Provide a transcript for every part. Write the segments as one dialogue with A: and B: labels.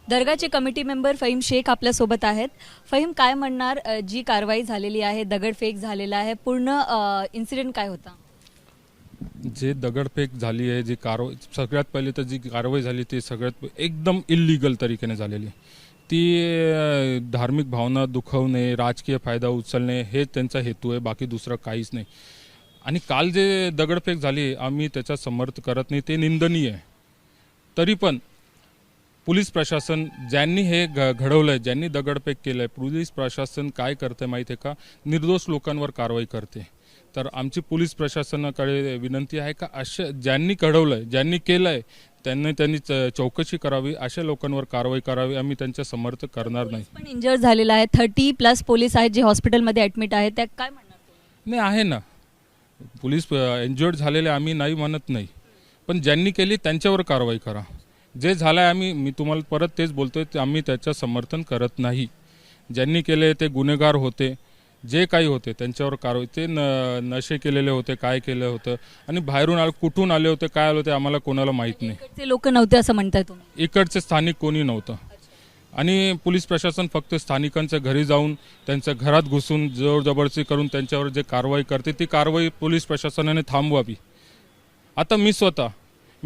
A: दर्गाचे committee member Faheem Shaikh आपल्यासोबत आहेत. फहीम, काय म्हणणार, जी कारवाई झालेली आहे, दगडफेक झालेला आहे, पूर्ण इन्सिडेंट काय होता?
B: जे दगडफेक झाली आहे, जी कारवाई, सगळ्यात पहिले तर जी कारवाई झाली ती सगळ्यात एकदम इल्लीगल तरीकेने झालेली. ती धार्मिक भावना दुखवणे, राजकीय फायदा उचलणे हे त्यांचा हेतू आहे, बाकी दुसरं काहीच नाही. आणि काल जे दगडफेक झाली आम्ही त्याचा समर्थ करत नाही, ते निंदनीय आहे. तरी पण पोलीस प्रशासन ज्यांनी हे घडवलंय, ज्यांनी दगडफेक केलंय, पोलीस प्रशासन काय करते माहिती आहे का? निर्दोष लोकांवर कारवाई करते. तर आमची पोलीस प्रशासनाकडे विनंती आहे का अशा ज्यांनी घडवलंय, ज्यांनी केलंय, त्यांनी चौकशी करावी, अशा लोकांवर कारवाई करावी. आम्ही त्यांच्या समर्थ करणार नाही.
A: पण इंजर्ड झालेला आहे, 30+ पोलीस आहेत जे हॉस्पिटलमध्ये ॲडमिट आहेत, त्या काय म्हणणार तुम्ही?
B: नाही आहे ना, पोलीस इंजर्ड झालेले आम्ही नाही म्हणत नाही, पण ज्यांनी केली त्यांच्यावर कारवाई करा. जे झालं आहे मी तुम्हाला परत तेच बोलतोय, आम्ही त्याचं समर्थन करत नाही. ज्यांनी केले ते गुन्हेगार होते, जे काही होते त्यांच्यावर कारवाई. ते नशे केलेले होते, काय केलं होतं आणि बाहेरून कुठून आले होते, काय आले होते आम्हाला कोणाला माहीत नाही.
A: इकडचे लोक नव्हते असं म्हणताय तुम्ही?
B: इकडचे स्थानिक कोणी नव्हतं. आणि पोलीस प्रशासन फक्त स्थानिकांच्या घरी जाऊन त्यांच्या घरात घुसून जोर जबरदस्ती करून त्यांच्यावर जे कारवाई करते ती कारवाई पोलीस प्रशासनाने थांबवावी. आता मी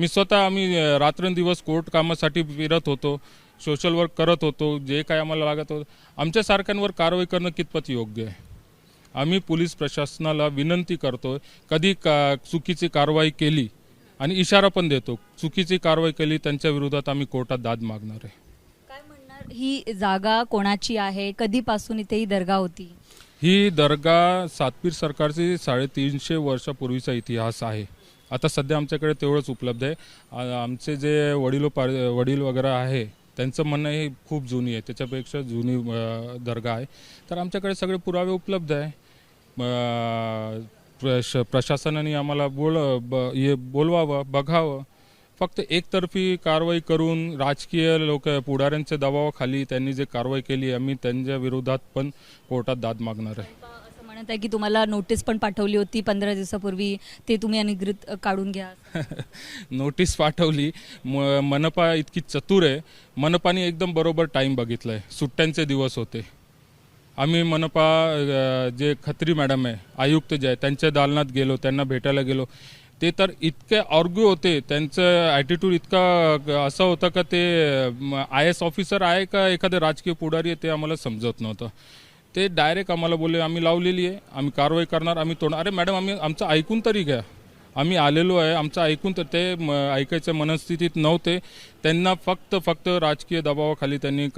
B: स्वतः आम्ही रात्रंदिवस कोर्ट कामासाठी फिरत होतो, सोशल वर्क करत होतो, जे काय आम्हाला लागत होतं. आमच्यासारख्यांवर कारवाई करणं कितपत योग्य आहे? आम्ही पोलीस प्रशासनाला विनंती करतो, कधी चुकीची कारवाई केली आणि इशारा पण देतो, चुकीची कारवाई केली त्यांच्या विरोधात आम्ही कोर्टात दाद मागणार आहे.
A: काय म्हणणार, ही जागा कोणाची आहे, कधीपासून इथे ही दर्गा होती?
B: ही दर्गा सातपीर सरकारची 350 वर्षापूर्वीचा इतिहास आहे. आता सध्या आमच्याकडे तेवढंच उपलब्ध आहे. आमचे जे वडील वगैरे आहे त्यांचं म्हणणं हे खूप जुनी आहे, त्याच्यापेक्षा जुनी दर्गा आहे. तर आमच्याकडे सगळे पुरावे उपलब्ध आहे. प्रशासनाने आम्हाला बोलवावं, बघावं. फक्त एकतर्फी कारवाई करून राजकीय पुढाऱ्यांच्या दबावाखाली त्यांनी जे कारवाई केली, आम्ही त्यांच्या विरोधात पण कोर्टात दाद मागणार आहे.
A: असं म्हणत आहे की तुम्हाला नोटीस पण पाठवली होती 15 दिवसापूर्वी, ते तुम्ही अनधिकृत काढून घ्या.
B: नोटीस पाठवली. मनपा इतकी चतुर आहे, मनपाने एकदम बरोबर टाईम बघितलाय, सुट्ट्यांचे दिवस होते. आम्ही मनपा जे खत्री मॅडम आहे, आयुक्त जे आहे, त्यांच्या दालनात गेलो, त्यांना भेटायला गेलो. ते तर इतके आर्ग्यू होते, त्यांचं ॲटिट्यूड इतका असा होता का ते IAS ऑफिसर आहे का एखादे राजकीय पुढारी आहे ते आम्हाला समजत नव्हतं. ते डायरेक्ट आम्हाला बोलले, आम्ही लावलेली आहे, आम्ही कारवाई करणार, आम्ही तोडणार. अरे मॅडम, आमचं ऐकून तरी घ्या, आम्ही आलेलो आहे, आमचं ऐकून तर. ते ऐकायच्या मनस्थितीत नव्हते. त्यांना फक्त राजकीय दबावाखाली त्यांनी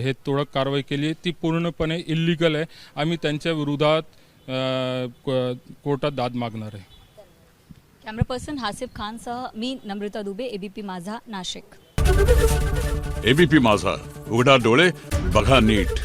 B: हे तोडक कारवाई केली, ती पूर्णपणे इल्लीगल आहे. आम्ही त्यांच्या विरोधात कोर्टात दाद मागणार आहे.
A: कॅमेरा पर्सन हासिफ खानसह मी नम्रता दुबे, ABP माझा, नाशिक.
C: ABP माझा, उघडा डोळे बघा नीट.